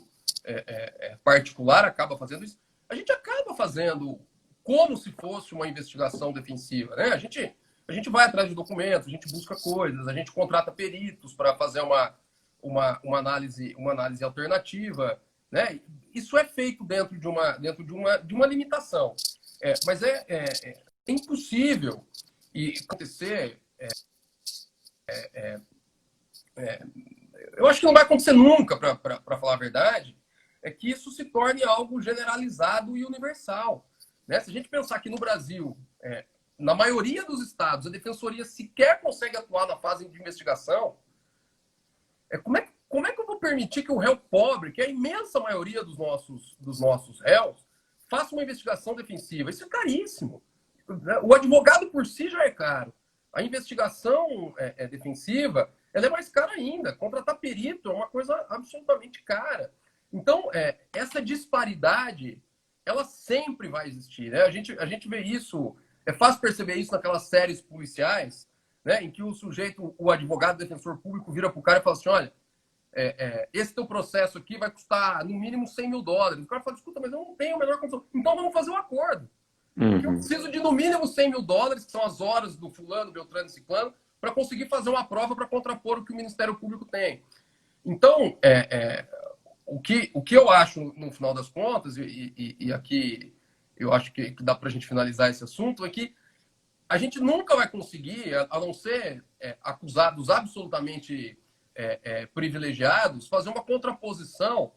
particular acaba fazendo isso. A gente acaba fazendo como se fosse uma investigação defensiva, né? A gente vai atrás de documentos, a gente busca coisas, a gente contrata peritos para fazer uma análise alternativa, né? Isso é feito dentro de uma limitação, mas é impossível e acontecer. Eu acho que não vai acontecer nunca, para falar a verdade, que isso se torne algo generalizado e universal. Né? Se a gente pensar que no Brasil, na maioria dos estados, a defensoria sequer consegue atuar na fase de investigação, como é que eu vou permitir que o réu pobre, que é a imensa maioria dos nossos réus, faça uma investigação defensiva? Isso é caríssimo. O advogado por si já é caro. A investigação defensiva, ela é mais cara ainda. Contratar perito é uma coisa absolutamente cara. Então, essa disparidade, ela sempre vai existir, né? A gente vê isso, é fácil perceber isso naquelas séries policiais, né? Em que o sujeito, o advogado, o defensor público, vira para o cara e fala assim, olha, esse teu processo aqui vai custar no mínimo $100 mil. O cara fala, escuta, mas eu não tenho a menor condição. Então vamos fazer um acordo. Porque eu preciso de no mínimo $100 mil, que são as horas do fulano, Beltrano e Ciclano, para conseguir fazer uma prova para contrapor o que o Ministério Público tem. Então, o que eu acho, no final das contas, e aqui eu acho que dá para a gente finalizar esse assunto, é que a gente nunca vai conseguir, a não ser acusados absolutamente privilegiados, fazer uma contraposição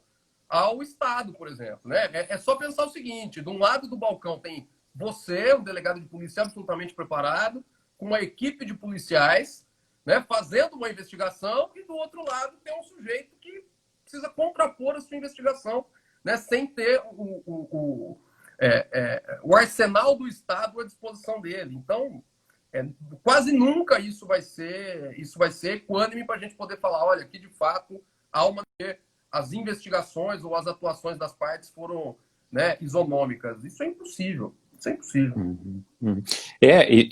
ao Estado, por exemplo. Né? É só pensar o seguinte, de um lado do balcão tem você, um delegado de polícia absolutamente preparado, com uma equipe de policiais, né, fazendo uma investigação, e do outro lado tem um sujeito que precisa contrapor a sua investigação, né, sem ter o arsenal do Estado à disposição dele. Então, quase nunca isso vai ser equânime para a gente poder falar, olha, aqui de fato há as investigações ou as atuações das partes foram, né, isonômicas. Isso é impossível. Isso é impossível.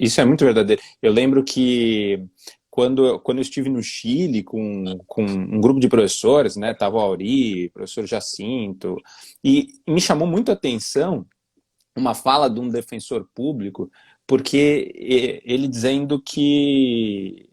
Isso é muito verdadeiro. Eu lembro que quando eu estive no Chile com um grupo de professores, né, tava o Auri, professor Jacinto, e me chamou muito a atenção uma fala de um defensor público, porque ele dizendo que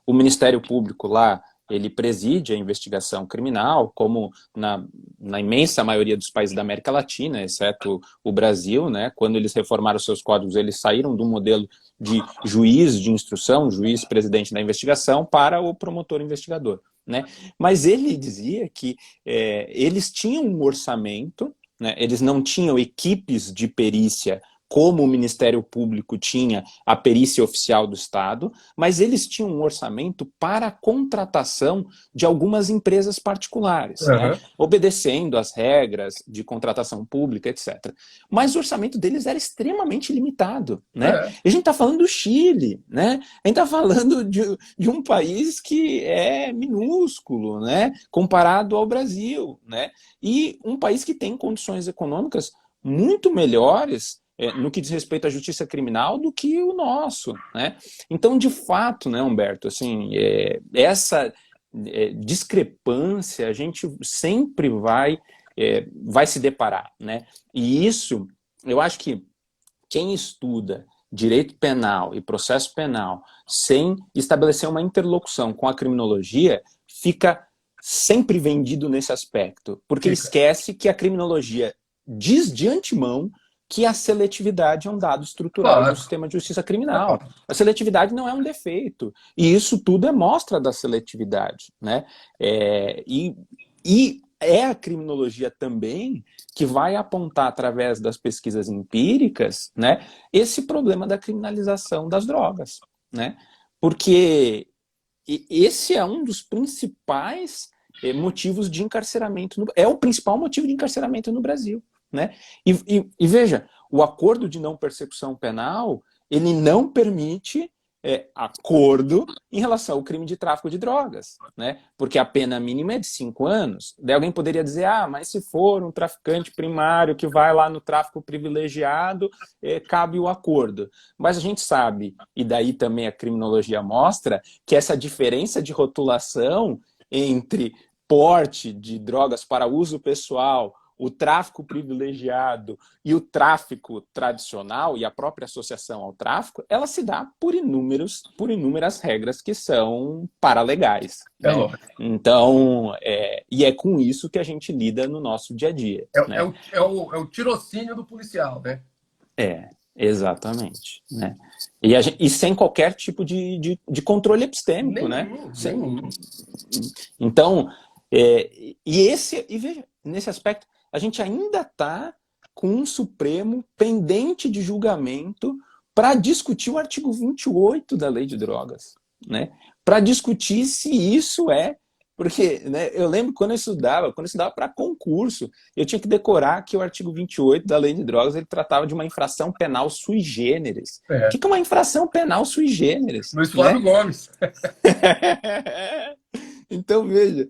o Ministério Público lá, ele preside a investigação criminal, como na imensa maioria dos países da América Latina, exceto o Brasil, né? Quando eles reformaram seus códigos, eles saíram do modelo de juiz de instrução, juiz presidente da investigação, para o promotor investigador, né? Mas ele dizia que eles tinham um orçamento, né? Eles não tinham equipes de perícia como o Ministério Público tinha a perícia oficial do Estado, mas eles tinham um orçamento para a contratação de algumas empresas particulares, né, obedecendo às regras de contratação pública, etc. Mas o orçamento deles era extremamente limitado, né? E a gente está falando do Chile, né? A gente está falando de um país que é minúsculo, né, comparado ao Brasil, né? E um país que tem condições econômicas muito melhores no que diz respeito à justiça criminal do que o nosso, né? Então, de fato, né, Humberto, assim, essa discrepância a gente sempre vai se deparar, né? E isso, eu acho que quem estuda direito penal e processo penal sem estabelecer uma interlocução com a criminologia fica sempre vendido nesse aspecto, porque esquece que a criminologia diz de antemão que a seletividade é um dado estrutural do sistema de justiça criminal. A seletividade não é um defeito. E isso tudo é mostra da seletividade, né? E é a criminologia também que vai apontar, através das pesquisas empíricas, né, esse problema da criminalização das drogas, né? Porque esse é um dos principais motivos de encarceramento. É o principal motivo de encarceramento no Brasil. Né? E veja, o acordo de não persecução penal, ele não permite acordo em relação ao crime de tráfico de drogas, né? Porque a pena mínima é de 5 anos. Daí alguém poderia dizer, mas se for um traficante primário que vai lá no tráfico privilegiado, cabe o acordo. Mas a gente sabe, e daí também a criminologia mostra, que essa diferença de rotulação entre porte de drogas para uso pessoal, o tráfico privilegiado e o tráfico tradicional e a própria associação ao tráfico, ela se dá por inúmeras regras que são paralegais. Né? Então, e é com isso que a gente lida no nosso dia a dia. Né? É o tirocínio do policial, né? Exatamente. Né? E sem qualquer tipo de controle epistêmico, né? Então, e veja, nesse aspecto, a gente ainda está com um Supremo pendente de julgamento para discutir o artigo 28 da Lei de Drogas, né? Para discutir se isso é Porque, né, eu lembro quando eu estudava para concurso, eu tinha que decorar que o artigo 28 da Lei de Drogas ele tratava de uma infração penal sui generis. O É. que é uma infração penal sui generis, Luiz Flávio né? Gomes. Então, veja,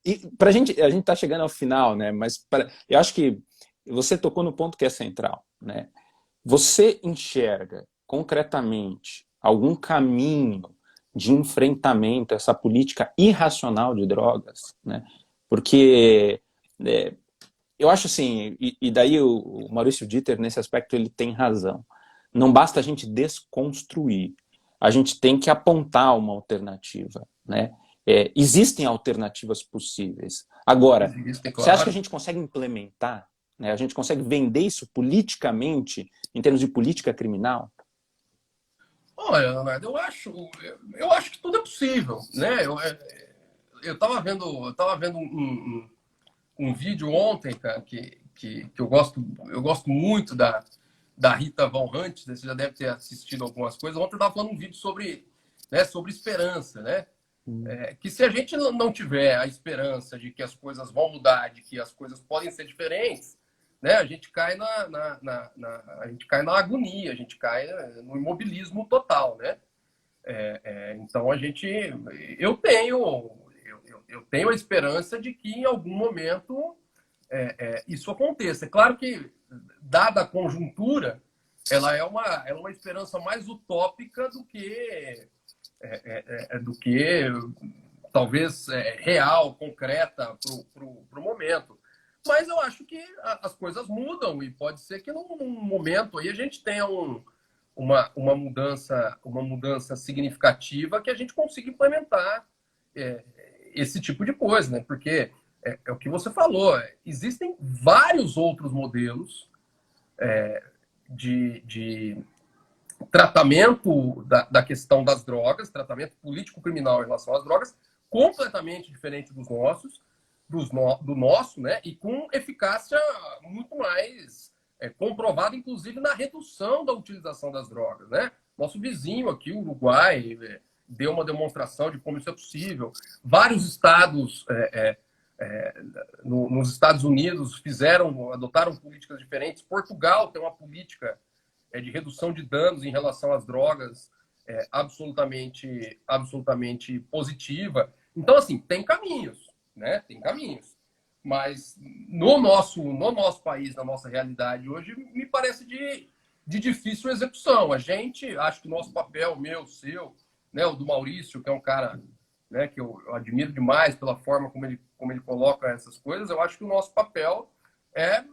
e a gente está chegando ao final, né? Mas eu acho que você tocou no ponto que é central, né? Você enxerga concretamente algum caminho de enfrentamento a essa política irracional de drogas, né? Porque eu acho assim, e daí o Maurício Dieter, nesse aspecto, ele tem razão. Não basta a gente desconstruir, a gente tem que apontar uma alternativa, né? Existem alternativas possíveis. Agora, Existem, você acha que a claro. gente consegue implementar, né? A gente consegue vender isso politicamente, em termos de política criminal? Olha, Leonardo, eu acho que tudo é possível, né? Eu tava vendo um vídeo ontem, cara, que eu gosto muito da Rita Von Hunt, né? Você já deve ter assistido algumas coisas. Ontem eu estava falando um vídeo sobre, né, sobre esperança, né? Que se a gente não tiver a esperança de que as coisas vão mudar, de que as coisas podem ser diferentes, né, a gente cai a gente cai na agonia, a gente cai no imobilismo total, né? Então eu tenho a esperança de que em algum momento isso aconteça. É claro que, dada a conjuntura, ela é uma esperança mais utópica do que talvez real, concreta para o momento. Mas eu acho que as coisas mudam e pode ser que num momento aí a gente tenha uma mudança significativa que a gente consiga implementar esse tipo de coisa, né? Porque é o que você falou, existem vários outros modelos de tratamento da questão das drogas, tratamento político-criminal em relação às drogas, completamente diferente dos nossos, do nosso, né? E com eficácia muito mais comprovada, inclusive na redução da utilização das drogas, né? Nosso vizinho aqui, o Uruguai, deu uma demonstração de como isso é possível. Vários estados nos Estados Unidos adotaram políticas diferentes. Portugal tem uma política de redução de danos em relação às drogas absolutamente positiva. Então, assim, tem caminhos, né? Tem caminhos. Mas no nosso país, na nossa realidade hoje, me parece de difícil execução. A gente, acho que o nosso papel, meu, seu, né, o do Maurício, que é um cara, né, que eu admiro demais pela forma como ele coloca essas coisas, eu acho que o nosso papel é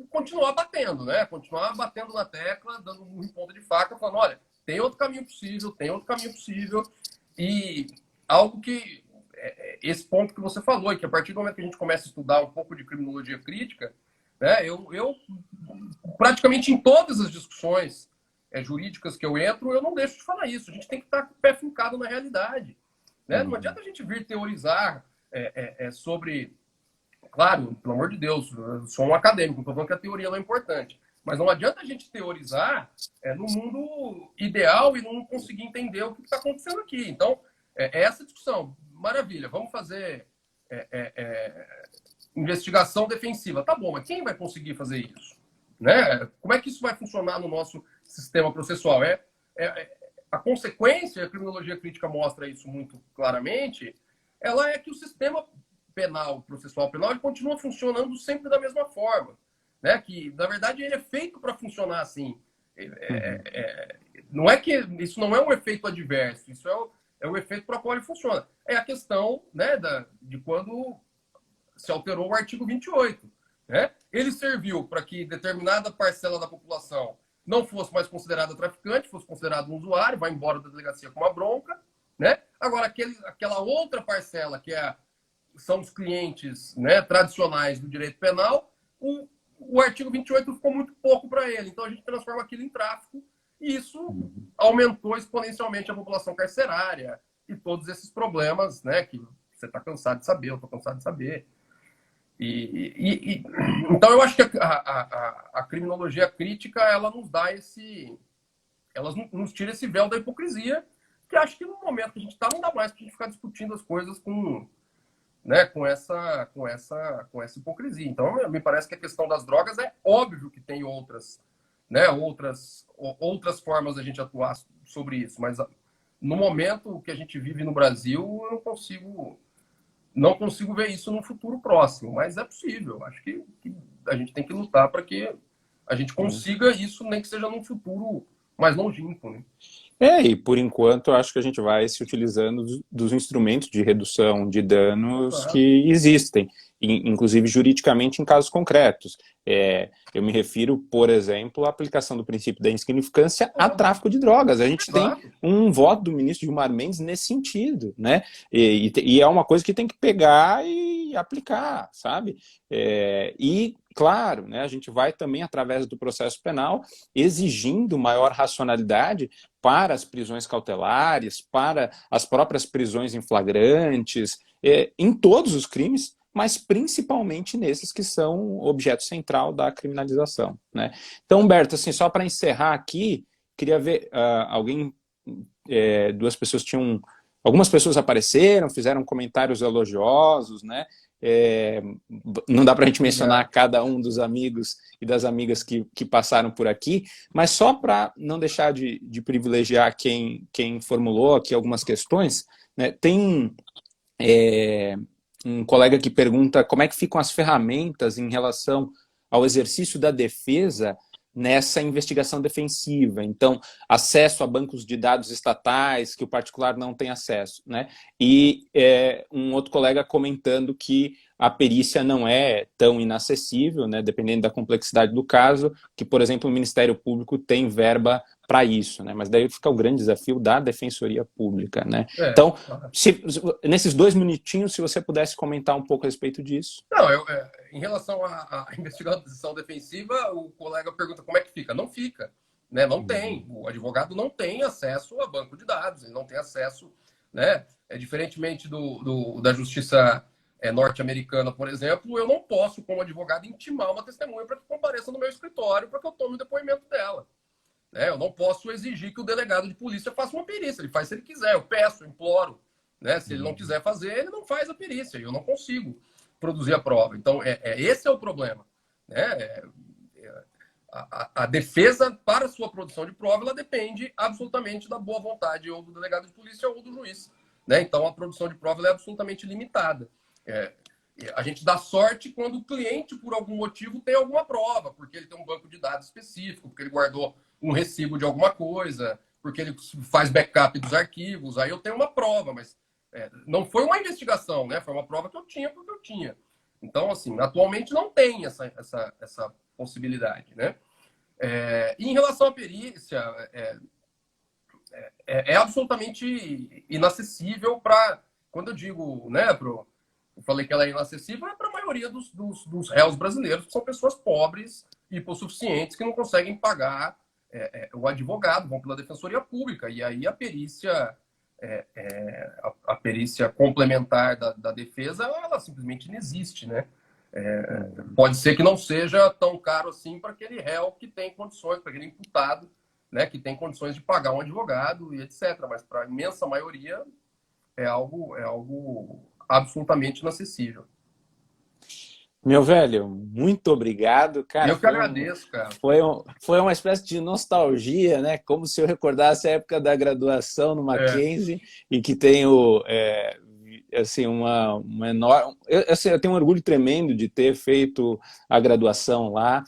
continuar batendo, né? Continuar batendo na tecla, dando um ponta de faca, falando, olha, tem outro caminho possível, tem outro caminho possível. E algo que esse ponto que você falou, que a partir do momento que a gente começa a estudar um pouco de criminologia crítica, né, eu praticamente em todas as discussões jurídicas que eu entro, eu não deixo de falar isso. A gente tem que estar com o pé fincado na realidade. Né? Não adianta a gente vir teorizar sobre... Claro, pelo amor de Deus, eu sou um acadêmico, não estou falando que a teoria não é importante. Mas não adianta a gente teorizar no mundo ideal e não conseguir entender o que está acontecendo aqui. Então, essa discussão. Maravilha, vamos fazer investigação defensiva. Tá bom, mas quem vai conseguir fazer isso? Né? Como é que isso vai funcionar no nosso sistema processual? A consequência, a criminologia crítica mostra isso muito claramente, ela é que o sistema penal, processual penal, ele continua funcionando sempre da mesma forma. Né? Que, na verdade, ele é feito para funcionar assim. Não é que isso não é um efeito adverso, isso é o efeito para o qual ele funciona. É a questão, né, de quando se alterou o artigo 28. Né? Ele serviu para que determinada parcela da população não fosse mais considerada traficante, fosse considerado um usuário, vai embora da delegacia com uma bronca. Né? Agora, aquela outra parcela, que são os clientes, né, tradicionais do direito penal, o artigo 28 ficou muito pouco para ele. Então, a gente transforma aquilo em tráfico e isso aumentou exponencialmente a população carcerária e todos esses problemas, né, que você está cansado de saber, eu estou cansado de saber. Então, eu acho que a criminologia crítica, ela nos dá ela nos tira esse véu da hipocrisia que acho que no momento que a gente está, não dá mais para a gente ficar discutindo as coisas com, né, com essa hipocrisia. Então, me parece que a questão das drogas é óbvio que tem outras, né, outras formas da gente atuar sobre isso, mas no momento que a gente vive no Brasil, eu não consigo ver isso no futuro próximo, mas é possível. Acho que a gente tem que lutar para que a gente consiga isso, nem que seja num futuro mais longínquo, né? E por enquanto eu acho que a gente vai se utilizando dos instrumentos de redução de danos Claro. que existem, inclusive juridicamente em casos concretos. Eu me refiro, por exemplo, à aplicação do princípio da insignificância a tráfico de drogas. A gente tem um voto do ministro Gilmar Mendes nesse sentido, né? E é uma coisa que tem que pegar e aplicar, sabe? E claro, né, a gente vai também, através do processo penal, exigindo maior racionalidade para as prisões cautelares, para as próprias prisões em flagrantes, em todos os crimes, mas principalmente nesses que são objeto central da criminalização, né? Então, Humberto, assim, só para encerrar aqui, queria ver duas pessoas tinham... Algumas pessoas apareceram, fizeram comentários elogiosos, né? Não dá para a gente mencionar cada um dos amigos e das amigas que passaram por aqui, mas só para não deixar de privilegiar quem formulou aqui algumas questões, né, tem um colega que pergunta como é que ficam as ferramentas em relação ao exercício da defesa nessa investigação defensiva. Então, acesso a bancos de dados estatais que o particular não tem acesso, né? E um outro colega comentando que a perícia não é tão inacessível, né, dependendo da complexidade do caso, que, por exemplo, o Ministério Público tem verba para isso, né? Mas daí fica o grande desafio da Defensoria Pública, né? Então, nesses 2 minutinhos, se você pudesse comentar um pouco a respeito disso. Não, em relação à investigação defensiva, o colega pergunta como é que fica. Não fica, né? Não tem. O advogado não tem acesso a banco de dados, ele não tem acesso, né? Diferentemente da justiça norte-americana, por exemplo, eu não posso, como advogado, intimar uma testemunha para que compareça no meu escritório para que eu tome o depoimento dela. Eu não posso exigir que o delegado de polícia faça uma perícia. Ele faz se ele quiser. Eu peço, eu imploro. Né? Se ele não quiser fazer, ele não faz a perícia. Eu não consigo produzir a prova. Então, esse é o problema. Né? A defesa, para a sua produção de prova, ela depende absolutamente da boa vontade ou do delegado de polícia ou do juiz. Né? Então, a produção de prova é absolutamente limitada. A gente dá sorte quando o cliente, por algum motivo, tem alguma prova, porque ele tem um banco de dados específico, porque ele guardou um recibo de alguma coisa, porque ele faz backup dos arquivos. Aí eu tenho uma prova, mas não foi uma investigação, né? Foi uma prova que eu tinha porque eu tinha. Então, assim, atualmente não tem essa possibilidade, né? E em relação à perícia, é absolutamente inacessível para... Quando eu digo, né, eu falei que ela é inacessível, é para a maioria dos réus brasileiros, que são pessoas pobres e hipossuficientes que não conseguem pagar o advogado, vão pela Defensoria Pública. E aí a perícia, a perícia complementar da defesa, ela simplesmente não existe, né? Pode ser que não seja tão caro assim para aquele réu que tem condições, para aquele imputado, né, que tem condições de pagar um advogado e etc. Mas para a imensa maioria é algo absolutamente inacessível. Meu velho, muito obrigado, cara. Eu que agradeço, cara. Foi uma espécie de nostalgia, né? Como se eu recordasse a época da graduação no Mackenzie e que tenho assim uma enorme, eu tenho um orgulho tremendo de ter feito a graduação lá.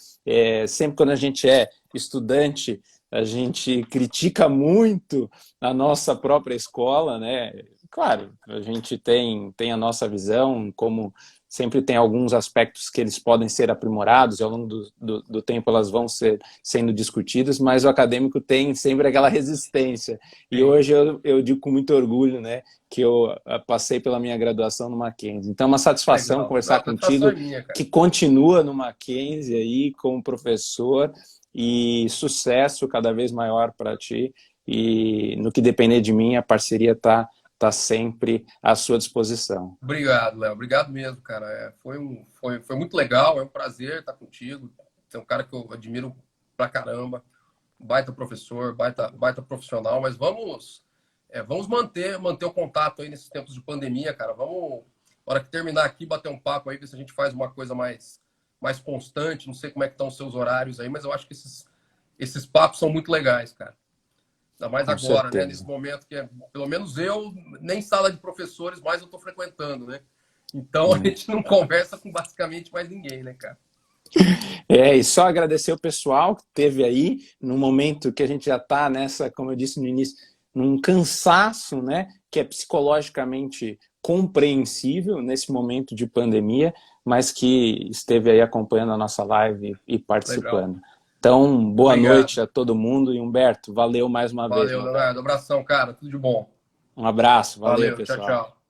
Sempre quando a gente é estudante, a gente critica muito a nossa própria escola, né? Claro, a gente tem a nossa visão, como sempre tem alguns aspectos que eles podem ser aprimorados e ao longo do tempo elas vão sendo discutidas, mas o acadêmico tem sempre aquela resistência. E hoje eu digo com muito orgulho, né, que eu passei pela minha graduação no Mackenzie. Então é uma satisfação conversar contigo, que continua no Mackenzie aí como professor, e sucesso cada vez maior para ti. E no que depender de mim, a parceria está sempre à sua disposição. Obrigado, Léo. Obrigado mesmo, cara. Foi muito legal, é um prazer estar contigo. Você é um cara que eu admiro pra caramba. Baita professor, baita profissional, mas vamos vamos manter o contato aí nesses tempos de pandemia, cara. Vamos, na hora que terminar aqui, bater um papo aí, ver se a gente faz uma coisa mais constante. Não sei como é que estão os seus horários aí, mas eu acho que esses papos são muito legais, cara. Ainda mais Com agora, né? certeza. Nesse momento que pelo menos eu, nem sala de professores mais eu estou frequentando, né? Então a gente não conversa com basicamente mais ninguém, né, cara? E só agradecer o pessoal que teve aí, no momento que a gente já está nessa, como eu disse no início, num cansaço, né, que é psicologicamente compreensível nesse momento de pandemia, mas que esteve aí acompanhando a nossa live e participando. Legal. Então, boa Obrigado. noite a todo mundo e Humberto, valeu mais uma vez. Valeu, Leonardo. Abração, cara. Tudo de bom. Um abraço, valeu Tchau, pessoal. tchau.